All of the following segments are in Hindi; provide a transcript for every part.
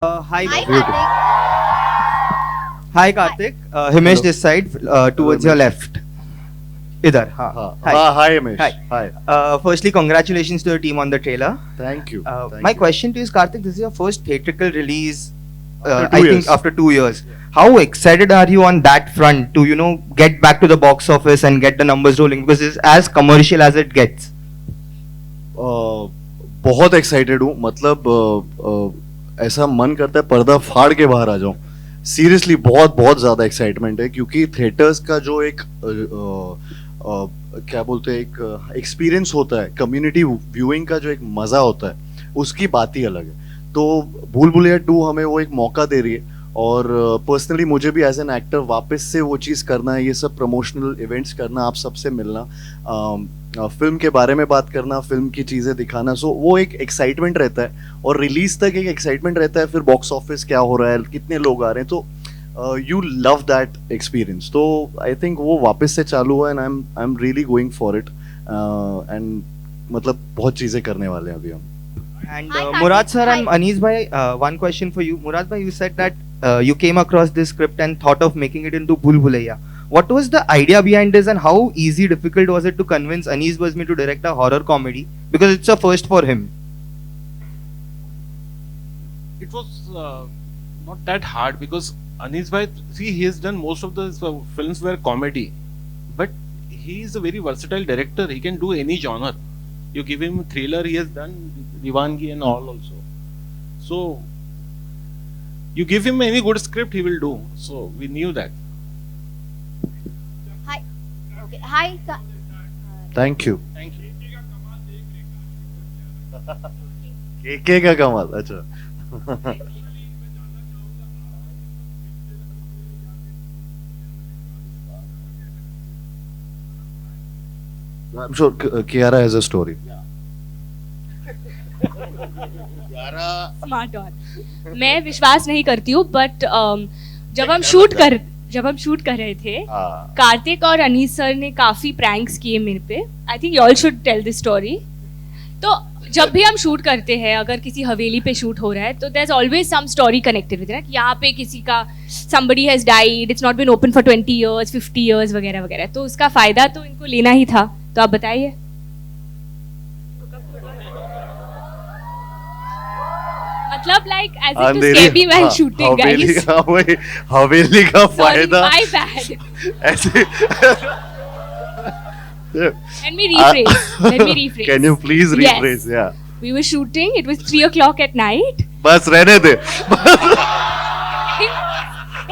Hi, Hi, Beautiful. Karthik. Hi, Karthik. Himesh Hello. this side, towards your left. Idhar, ha. Hi. Hi, Himesh. Hi. Hi. Firstly, congratulations to the team on the trailer. Thank you. Thank My you. question to you is, Karthik, this is your first theatrical release. After 2 I years. think after 2 years. How excited are you on that front to get back to the box office and get the numbers rolling, because it's as commercial as it gets. बहुत एक्साइटेड हूँ मतलब ऐसा मन करता है पर्दा फाड़ के बाहर आ जाऊं सीरियसली बहुत बहुत ज़्यादा एक्साइटमेंट है क्योंकि थिएटर्स का जो एक क्या बोलते हैं एक एक्सपीरियंस होता है कम्युनिटी व्यूइंग का जो एक मज़ा होता है उसकी बात ही अलग है तो भूल भुलैया 2 हमें वो एक मौका दे रही है और पर्सनली मुझे भी एज एन एक्टर वापस से वो चीज़ करना है ये सब प्रमोशनल इवेंट्स करना आप सबसे मिलना फिल्म के बारे में बात करना फिल्म की चीज़ें दिखाना सो वो एक एक्साइटमेंट रहता है और रिलीज तक एक एक्साइटमेंट रहता है फिर बॉक्स ऑफिस क्या हो रहा है कितने लोग आ रहे हैं तो यू लव दैट एक्सपीरियंस तो आई थिंक वो वापस से चालू हुआ and I am really going for it and मतलब बहुत चीज़ें करने वाले हैं अभी हम And Hi, Murad Karthik. sir and Hi. Anis bhai, one question for you. Murad bhai, you said that you came across this script and thought of making it into Bhul Bhulaiya. What was the idea behind this, and how difficult was it to convince Anis Bazmi to direct a horror comedy? Because it's a first for him. It was not that hard because Anis bhai, see, he has done most of the films were comedy, but he is a very versatile director. He can do any genre. You give him thriller, he has done Diwangi and all also. So you give him any good script, he will do. So we knew that. Hi. Okay. Hi. Thank you Thank you. KK का कमाल अच्छा I'm sure Kiara has a story. Smart और मैं विश्वास नहीं करती हूँ बट जब हम शूट कर रहे थे हाँ कार्तिक और अनीस सर ने काफी प्रैंक्स किए मेरे पे I think you all should tell this story तो जब भी हम शूट करते हैं अगर किसी हवेली पे शूट हो रहा है तो there is always some story connected with that यहाँ पे किसी का somebody has died it's not been open for 20 years 50 years वगैरह वगैरह तो उसका फायदा तो इनको लेना ही था तो आप बताइए मतलब like as it to escape me while shooting guys हवेली का सॉरी फायदा माय बैड ऐसे Let me rephrase. Can you please Yes. rephrase? Yeah. We were shooting. It was 3 o'clock at night. बस रहने दे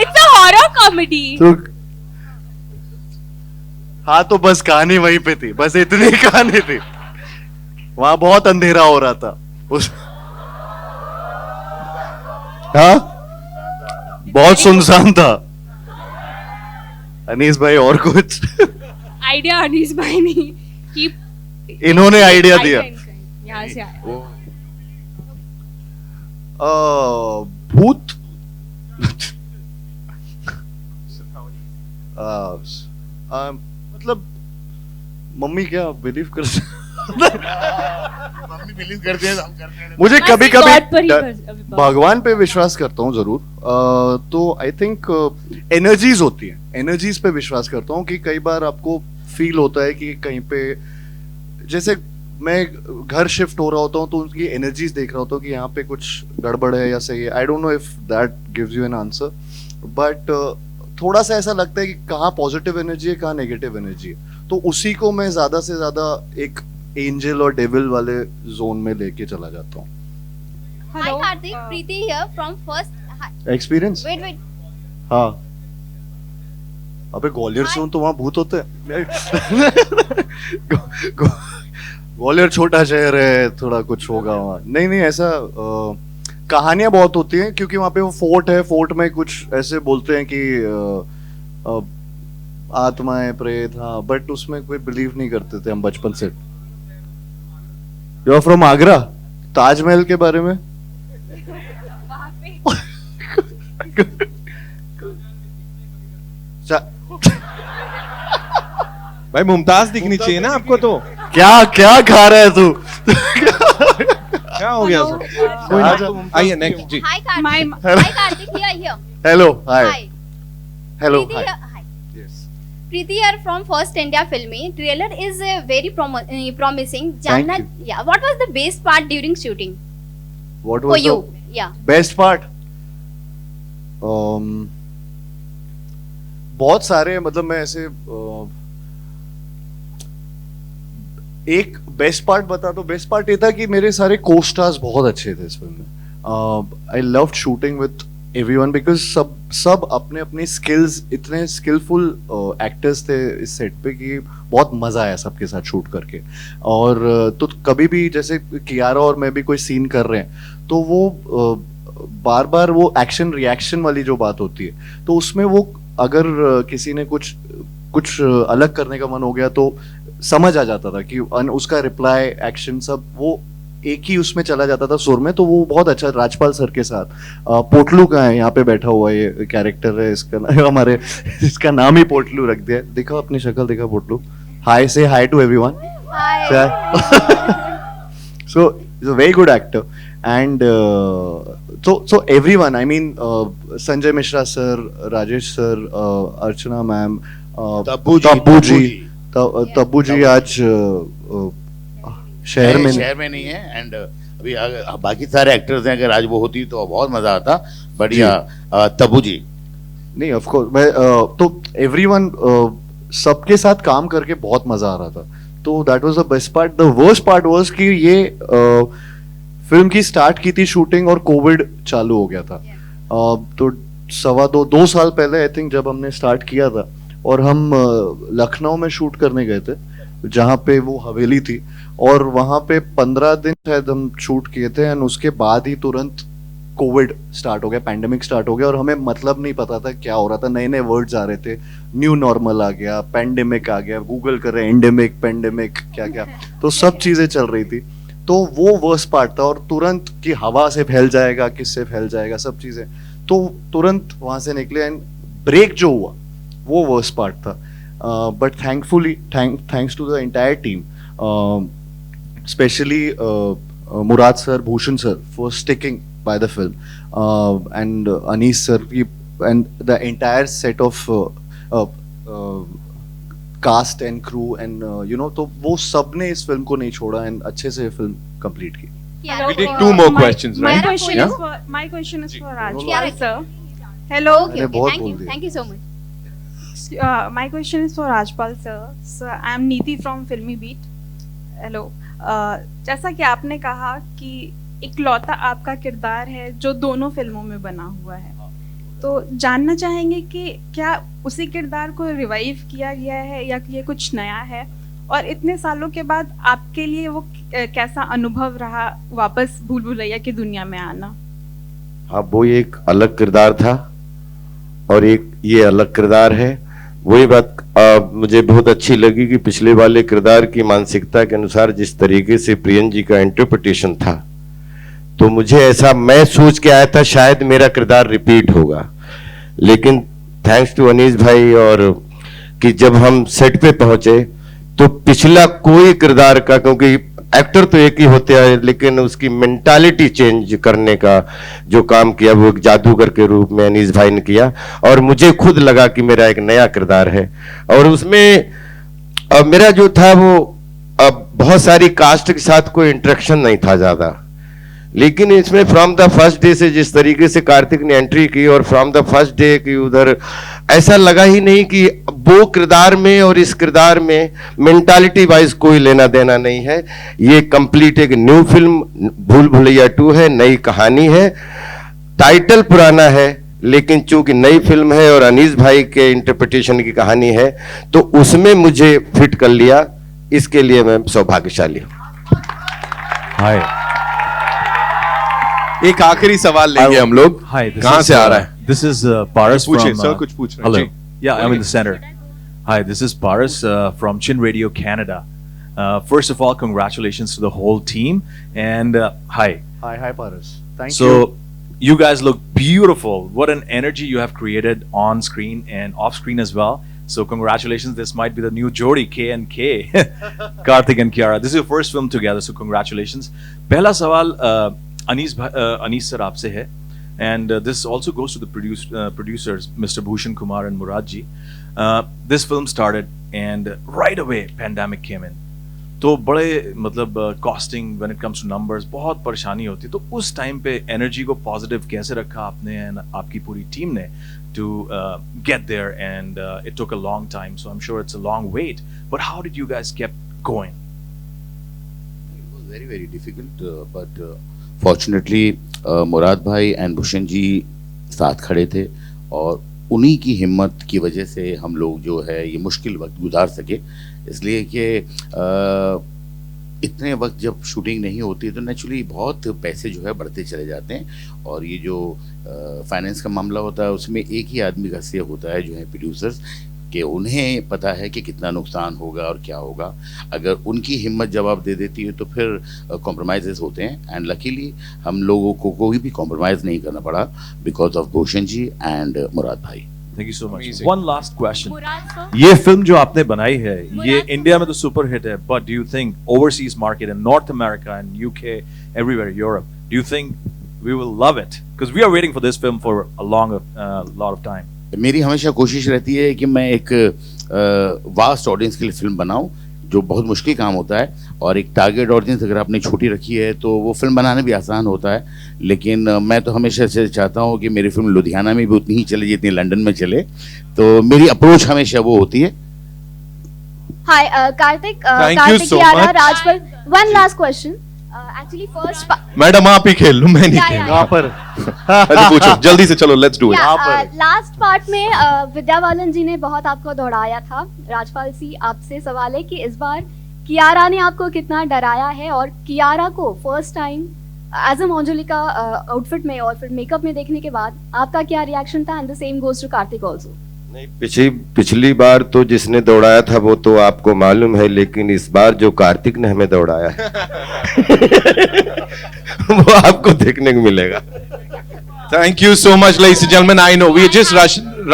It's a horror comedy. तो हाँ तो बस कहानी वहीं पे थी बस इतनी कहानी थी वहां बहुत अंधेरा हो रहा था उस हाँ बहुत सुनसान था अनीस भाई और कुछ Idea Anis bhai ne keep. इन्होंने आइडिया दिया यहाँ से आया. भूत मतलब मम्मी क्या बिलीव कर मम्मी बिलीव करते हैं हम करते हैं मुझे बस कभी एक God पर ही कभी बस- भगवान पे विश्वास करता हूँ जरूर तो आई थिंक एनर्जीज होती हैं एनर्जीज पे विश्वास करता हूँ कि कई बार आपको फील होता है कि कहीं पे जैसे मैं घर शिफ्ट हो रहा होता हूँ तो उनकी एनर्जीज देख रहा होता हूँ कि यहाँ पे कुछ गड़बड़ है या सही है I don't know if that gives you an answer but थोड़ा सा ऐसा लगता है कि कहाँ पॉजिटिव एनर्जी है कहाँ नेगेटिव एनर्जी है तो उसी को मैं ज्यादा से ज्यादा एक एंजल और डेविल वाले जोन में लेके चला जाता हूँ Hi, Karthik. Preeti here from first. Hi. Experience Wait. हाँ अबे ग्वालियर से हूँ तो वहाँ भूत होते हैं ग्वालियर छोटा शहर है थोड़ा कुछ होगा वहाँ नहीं नहीं ऐसा कहानियां बहुत होती हैं क्योंकि वहाँ पे वो फोर्ट है फोर्ट में कुछ ऐसे बोलते हैं कि आत्माएं प्रेत हाँ बट उसमें कोई बिलीव नहीं करते थे हम बचपन से you are from Agra Taj Mahal के बारे में भाई मुमताज दिखनी चाहिए ना आपको तो क्या क्या खा रहा है तू क्या हो गया सर? आइए नेक्स्ट जी. Hi Karthik. My- Hi Karthik, here. Hello hi Hi. Hello Preeti hi here. Hi. Preeti here from First India Filmy. Trailer is very promising. Thank Janna, you. yeah. What was the best part during shooting what for was you? The Yeah. Best part? बहुत सारे, मतलब मैं ऐसे एक बेस्ट पार्ट बता तो बेस्ट पार्ट ये था कि मेरे सारे को स्टार्स बहुत अच्छे थे इस फिल्म में. I loved shooting with everyone because सब अपने अपने स्किल्स, इतने स्किलफुल एक्टर्स थे इस सेट पे कि बहुत मजा आया सबके साथ शूट करके. और तो कभी भी जैसे कियारा और मैं भी कोई सीन कर रहे हैं तो वो बार बार वो एक्शन रिएक्शन वाली जो बात होती है, तो उसमें वो अगर किसी ने कुछ अलग करने का मन हो गया तो समझ आ जाता था कि उसका रिप्लाई एक्शन सब वो एक ही उसमें चला जाता था सुर में. तो वो बहुत अच्छा. राजपाल सर के साथ पोटलू का है, यहाँ पे बैठा हुआ ये कैरेक्टर है इसका हमारे इसका नाम ही पोटलू रख दिया. देखो अपनी शक्ल देखा पोटलू. Hi, say hi to everyone. Hi. So he's a very good actor, and so everyone, I mean Sanjay Mishra sir, Rajesh sir, Archana ma'am, Tabu ji, Yeah. Tabu ji आज शहर में शहर में नहीं है. एंड अभी बाकी सारे एक्टर्स हैं, अगर आज वो होती तो बहुत मजा आता. बढ़िया. तब्बू जी. नहीं, ऑफ कोर्स मैं तो एवरीवन सबके साथ काम करके बहुत मजा आ रहा था. तो that was the best part. The worst part was कि ये फिल्म की स्टार्ट की थी शूटिंग और कोविड चालू हो गया था. तो 2 साल पहले आई थिंक जब हमने स्टार्ट किया था, और हम लखनऊ में शूट करने गए थे जहाँ पे वो हवेली थी, और वहाँ पे 15 दिन शायद हम शूट किए थे. एंड उसके बाद ही तुरंत कोविड स्टार्ट हो गया, पैंडेमिक स्टार्ट हो गया, और हमें मतलब नहीं पता था क्या हो रहा था. नए नए वर्ड्स आ रहे थे, न्यू नॉर्मल आ गया, पैंडेमिक आ गया, गूगल कर रहे एंडेमिक, पैंडेमिक, क्या क्या, तो सब चीजें चल रही थी. तो वो वर्स्ट पार्ट था. और तुरंत कि हवा से फैल जाएगा, किससे फैल जाएगा, सब चीजें, तो तुरंत वहां से निकले. एंड ब्रेक जो हुआ वो वर्स्ट पार्ट था. But thankfully thanks to the entire team, specially Murad sir, Bhushan sir for sticking by the film, and Anis sir and the entire set of cast and crew, and तो वो सब ने इस फिल्म को नहीं छोड़ा एंड अच्छे से फिल्म कंप्लीट की. Yeah. We did 2 more questions, My right? question Yeah? is for Yeah. Rajpal sir. Hello. Okay, मैंने okay. बहुत Thank बोल you. दिया. Thank you so much. My question is for Rajpal sir. So I am Neeti from Filmy Beat. Hello. जैसा कि आपने कहा कि इकलौता आपका किरदार है जो दोनों फिल्मों में बना हुआ है, तो जानना चाहेंगे कि क्या उसी किरदार को रिवाइव किया गया है या कि ये कुछ नया है, और इतने सालों के बाद आपके लिए वो कैसा अनुभव रहा वापस भूल भुलैया की दुनिया में आना? हाँ, वो एक अलग किरदार था और एक ये अलग किरदार है. वही बात मुझे बहुत अच्छी लगी कि पिछले वाले किरदार की मानसिकता के अनुसार जिस तरीके से प्रियन जी का इंटरप्रिटेशन था, तो मुझे ऐसा, मैं सोच के आया था शायद मेरा किरदार रिपीट होगा, लेकिन थैंक्स टू अनीस भाई और कि जब हम सेट पे पहुंचे तो पिछला कोई किरदार का, क्योंकि एक्टर तो एक ही होते हैं, लेकिन उसकी मेंटालिटी चेंज करने का जो काम किया वो एक जादूगर के रूप में अनीस भाई ने किया. और मुझे खुद लगा कि मेरा एक नया किरदार है. और उसमें मेरा जो था वो बहुत सारी कास्ट के साथ कोई इंटरेक्शन नहीं था ज्यादा, लेकिन इसमें फ्रॉम द फर्स्ट डे से जिस तरीके से कार्तिक ने एंट्री की, और फ्रॉम द फर्स्ट डे की उधर ऐसा लगा ही नहीं कि वो किरदार में और इस किरदार में मेंटालिटी वाइज कोई लेना देना नहीं है. ये कंप्लीट एक न्यू फिल्म भूल भुलैया 2 है, नई कहानी है, टाइटल पुराना है, लेकिन चूंकि नई फिल्म है और अनीस भाई के इंटरप्रिटेशन की कहानी है तो उसमें मुझे फिट कर लिया. इसके लिए मैं सौभाग्यशाली हूं. हाय, एक आखिरी सवाल लेंगे हम लोग. कहाँ से आ रहा है? This is Paras पूछिए from. सर, कुछ पूछ रहे हैं. Hello. Ji. Yeah, I'm in the center. Hi, this is Paras from Chin Radio Canada. First of all, congratulations to the whole team, and hi. Hi Paras. Thank So, you. you guys look beautiful. What an energy you have created on screen and off screen as well. So congratulations, this might be the new jodi K and K. Karthik and Kiara, this is your first film together, so congratulations. पहला सवाल अनीस सर आपसे है, and this also goes to the producers, Mr. Bhushan Kumar and Murad ji. This film started and right away pandemic came in. तो बड़े मतलब costing when it comes two numbers बहुत परेशानी होती है, तो उस टाइम पे एनर्जी को पॉजिटिव कैसे रखा आपने एंड आपकी पूरी टीम ने to get there, and it took a long time, so I am sure it's a long wait, but how did you guys keep going? It was very very difficult, but fortunately Murad भाई एंड भूषण जी साथ खड़े थे और उन्हीं की हिम्मत की वजह से हम लोग जो है ये मुश्किल वक्त गुजार सके। इसलिए कि इतने वक्त जब शूटिंग नहीं होती तो नेचुरली बहुत पैसे जो है बढ़ते चले जाते हैं, और ये जो फाइनेंस का मामला होता है उसमें एक ही आदमी का से होता है जो है प्रोड्यूसर्स, कि उन्हें पता है कि कितना नुकसान होगा और क्या होगा। अगर उनकी हिम्मत जवाब दे देती है तो फिर कॉम्प्रोमाइज़ होते हैं, एंड लकीली हम लोगों को कोई भी कॉम्प्रोमाइज़ नहीं करना पड़ा because of Bhushan ji and Murad भाई। Thank you so much. One last question, ये फिल्म जो आपने बनाई है ये इंडिया में तो सुपर हिट है, but do you think overseas market in North America and UK everywhere Europe, do you think we will love it? Because we are waiting for this film for a long lot of time. मेरी हमेशा कोशिश रहती है कि मैं एक वास्ट ऑडियंस के लिए फिल्म बनाऊं, जो बहुत मुश्किल काम होता है, और एक टारगेट ऑडियंस अगर आपने छोटी रखी है तो वो फिल्म बनाना भी आसान होता है। लेकिन मैं तो हमेशा से चाहता हूं कि मेरी फिल्म लुधियाना में भी उतनी ही चले जितनी लंदन में चले, तो मेरी अप्रोच हमेशा वो होती है। Hi, Karthik. Thank you Karthik, so Kiara, much. Rajpal. One last question. Actually, first. Madam आप ही खेल लो, मैं नहीं Yeah, खेल yeah, यहाँ पर। अच्छा पूछो जल्दी से, चलो let's do it. Last part में विद्या बालन जी ने बहुत आपको दौड़ाया था। राजपाल सी, आपसे सवाल है कि इस बार कियारा ने आपको कितना डराया है, और कियारा को first time as a Manjulika outfit में और फिर मेकअप में देखने के बाद आपका क्या रिएक्शन था? And the same goes to Kartik also. नहीं, पिछली बार तो जिसने दौड़ाया था वो तो आपको मालूम है, लेकिन इस बार जो कार्तिक ने हमें दौड़ाया है वो आपको देखने को मिलेगा। Thank you so much ladies and gentleman, I know we are just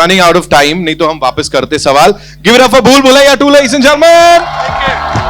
running out of time, नहीं तो हम वापस करते सवाल। गिव इट अप फॉर भूल भुलैया 2 लेडीज एंड जेंटलमैन।